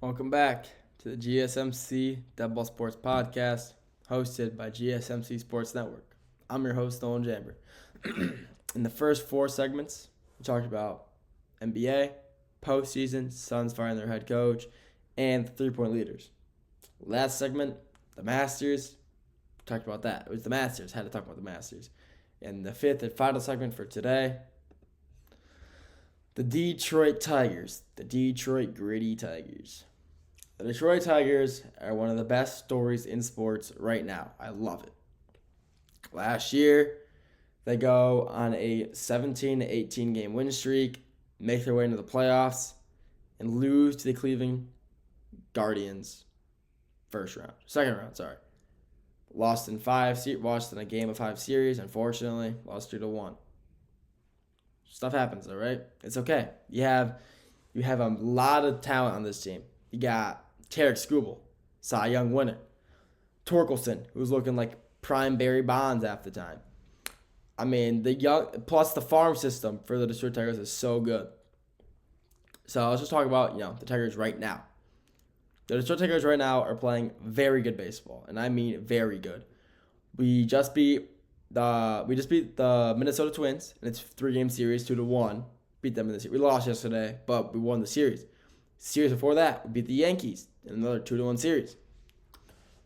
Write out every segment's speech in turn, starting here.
Welcome back to the GSMC Dead Ball Sports Podcast, hosted by GSMC Sports Network. I'm your host, Nolan Jamber. In the first four segments, we talked about NBA, postseason, Suns firing their head coach, and the three-point leaders. Last segment, the Masters, we talked about that. It was the Masters, had to talk about the Masters. And the fifth and final segment for today, the Detroit Tigers, the Detroit Gritty Tigers. The Detroit Tigers are one of the best stories in sports right now. I love it. Last year, they go on a 17 to 18 game win streak, make their way into the playoffs, and lose to the Cleveland Guardians second round. Lost in a game of 5 series, unfortunately, lost 2-1. Stuff happens, all right? It's okay. You have a lot of talent on this team. You got Tarik, Skubal, Cy Young winner. Torkelson, who's looking like prime Barry Bonds half the time. I mean, plus the farm system for the Detroit Tigers is so good. So let's just talk about, the Tigers right now. The Detroit Tigers right now are playing very good baseball, and I mean very good. We just beat the Minnesota Twins, and it's a 3-game series, 2-1. Beat them in the series. We lost yesterday, but we won the series. Series before that, we beat the Yankees in another 2-1 series.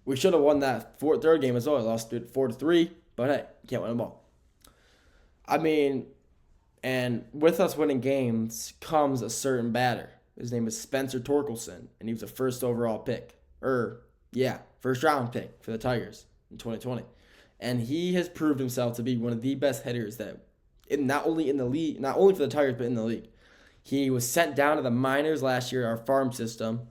We should have won that third game as well. We lost 4-3, but hey, you can't win them all. I mean, and with us winning games comes a certain batter. His name is Spencer Torkelson, and he was a first overall pick. First round pick for the Tigers in 2020. And he has proved himself to be one of the best hitters not only for the Tigers, but in the league. He was sent down to the minors last year, our farm system,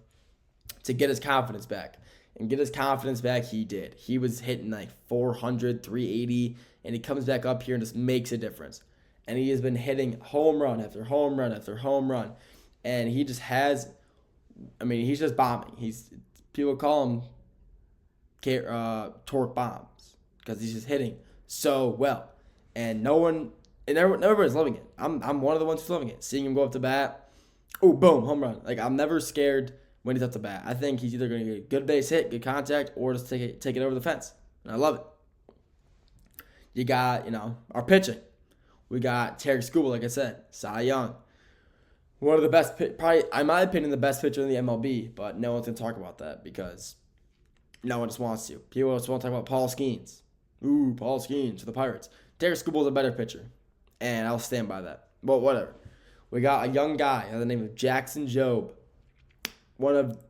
to get his confidence back. And get his confidence back, he did. He was hitting like 400, 380, and he comes back up here and just makes a difference. And he has been hitting home run after home run after home run. And he just he's just bombing. People call him torque bombs because he's just hitting so well. And everybody's loving it. I'm one of the ones who's loving it. Seeing him go up to bat, boom, home run. Like, I'm never scared when he's up to bat. I think he's either going to get a good base hit, good contact, or just take it over the fence. And I love it. You got, our pitching. We got Tarik, Skubal, like I said, Cy Young. One of the best, probably, in my opinion, the best pitcher in the MLB, but no one's going to talk about that because no one just wants to. People just want to talk about Paul Skeens. Paul Skeens for the Pirates. Tarik Skubal is a better pitcher, and I'll stand by that. But whatever. We got a young guy by the name of Jackson Jobe.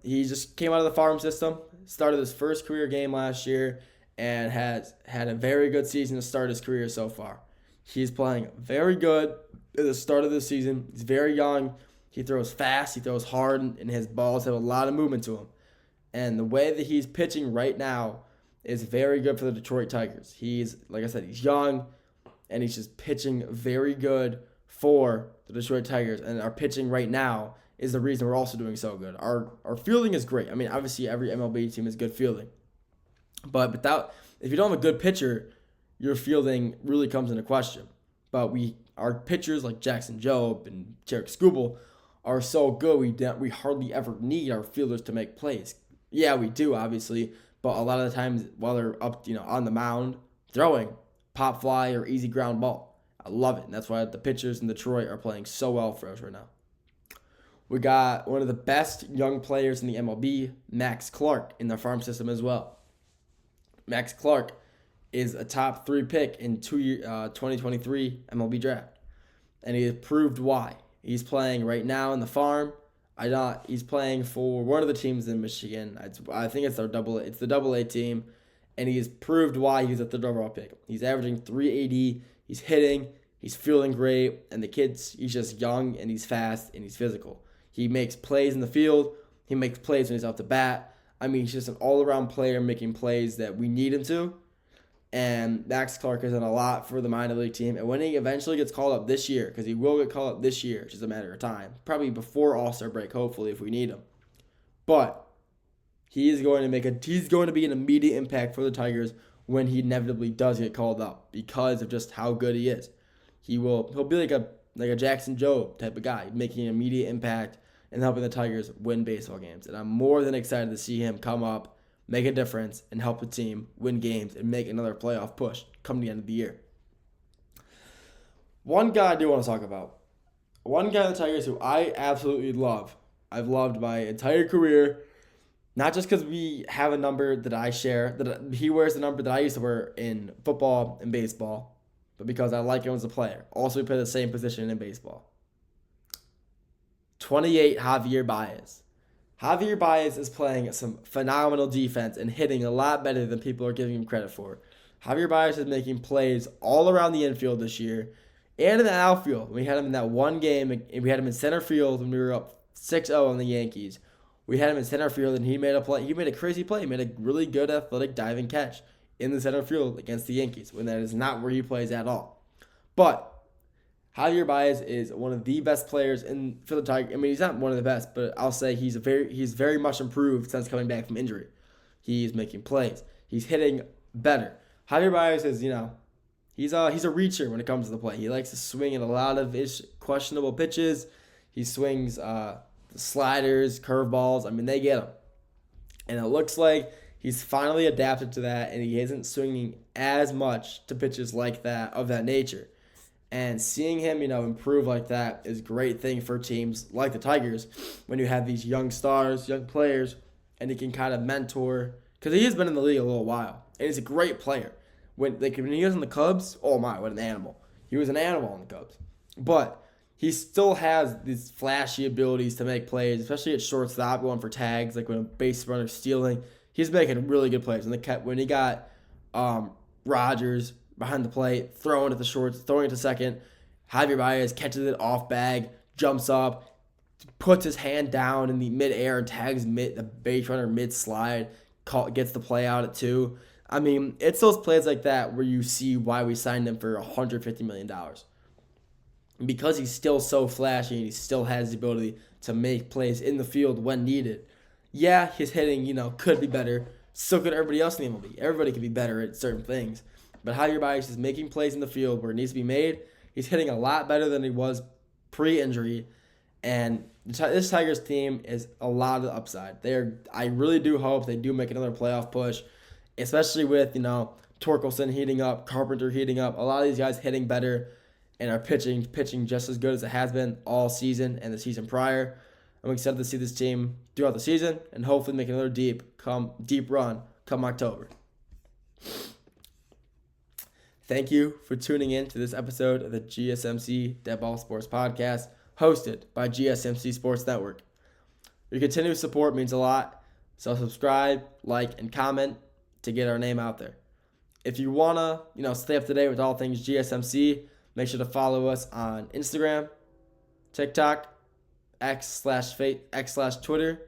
He just came out of the farm system, started his first career game last year, and has had a very good season to start his career so far. He's playing very good at the start of the season. He's very young. He throws fast. He throws hard, and his balls have a lot of movement to him. And the way that he's pitching right now is very good for the Detroit Tigers. Like I said, he's young, and he's just pitching very good for the Detroit Tigers. And our pitching right now is the reason we're also doing so good. Our fielding is great. I mean, obviously, every MLB team has good fielding. But if you don't have a good pitcher, your fielding really comes into question. But our pitchers like Jackson Jobe and Tarik Skubal are so good, we hardly ever need our fielders to make plays. Yeah, we do, obviously, but a lot of the times while they're up, on the mound, throwing, pop fly or easy ground ball. I love it, and that's why the pitchers in Detroit are playing so well for us right now. We got one of the best young players in the MLB, Max Clark, in the farm system as well. Max Clark is a top 3 pick in 2023 MLB draft. And he has proved why. He's playing right now in the farm. He's playing for one of the teams in Michigan. I think it's the Double-A team. And he has proved why he's a third overall pick. He's averaging 380. He's hitting. He's feeling great. And he's just young, and he's fast, and he's physical. He makes plays in the field. He makes plays when he's out to bat. I mean, he's just an all-around player making plays that we need him to. And Max Clark has done a lot for the minor league team. And when he eventually gets called up this year, because he will get called up this year, it's just a matter of time. Probably before All-Star break, hopefully, if we need him. But he's going to be an immediate impact for the Tigers when he inevitably does get called up because of just how good he is. He'll be like a Jackson Jobe type of guy, making an immediate impact and helping the Tigers win baseball games. And I'm more than excited to see him come up, make a difference, and help the team win games and make another playoff push come the end of the year. One guy I do want to talk about. One guy on the Tigers who I absolutely love. I've loved my entire career. Not just because we have a number that I share, that he wears the number that I used to wear in football and baseball, but because I like him as a player. Also, we play the same position in baseball. 28, Javier Baez. Javier Baez is playing some phenomenal defense and hitting a lot better than people are giving him credit for. Javier Baez is making plays all around the infield this year and in the outfield. We had him in that one game, and we had him in center field when we were up 6-0 on the Yankees. We had him in center field, and he made a play. He made a crazy play. He made a really good athletic diving catch in the center field against the Yankees, when that is not where he plays at all. But Javier Baez is one of the best players for the Tigers. I mean, he's not one of the best, but I'll say he's very much improved since coming back from injury. He's making plays. He's hitting better. Javier Baez is, he's a reacher when it comes to the play. He likes to swing at a lot of questionable pitches. He swings sliders, curveballs. I mean, they get him. And it looks like he's finally adapted to that, and he isn't swinging as much to pitches like that, of that nature. And seeing him, improve like that is a great thing for teams like the Tigers when you have these young stars, young players, and he can kind of mentor, because he has been in the league a little while, and he's a great player. When he was in the Cubs, oh my, what an animal. He was an animal in the Cubs. But he still has these flashy abilities to make plays, especially at shortstop, going for tags, like when a base runner's stealing. He's making really good plays. When he got Rogers behind the plate, throwing at the shorts, throwing it to second, Javier Baez catches it off bag, jumps up, puts his hand down in the midair and tags the base runner mid-slide, gets the play out at 2. I mean, it's those plays like that where you see why we signed him for $150 million. Because he's still so flashy and he still has the ability to make plays in the field when needed. Yeah, his hitting, could be better. So could everybody else in the MLB. Everybody could be better at certain things. But Javier Baez is making plays in the field where it needs to be made. He's hitting a lot better than he was pre-injury. And this Tigers team is a lot of the upside. I really do hope they do make another playoff push, especially with, Torkelson heating up, Carpenter heating up. A lot of these guys hitting better and are pitching just as good as it has been all season and the season prior. I'm excited to see this team throughout the season and hopefully make another deep run come October. Thank you for tuning in to this episode of the GSMC Dead Ball Sports Podcast, hosted by GSMC Sports Network. Your continued support means a lot, so subscribe, like, and comment to get our name out there. If you want to, stay up to date with all things GSMC, make sure to follow us on Instagram, TikTok, X/Twitter,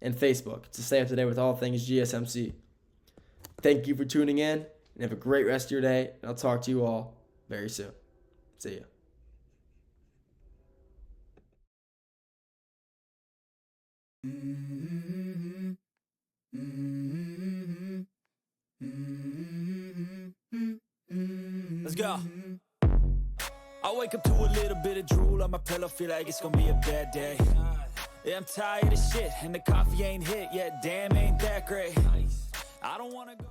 and Facebook to stay up to date with all things GSMC. Thank you for tuning in, and have a great rest of your day, and I'll talk to you all very soon. See ya. Let's go. I wake up to a little bit of drool on my pillow, feel like it's gonna be a bad day. Yeah, I'm tired of shit, and the coffee ain't hit yet, damn, ain't that great. I don't wanna go to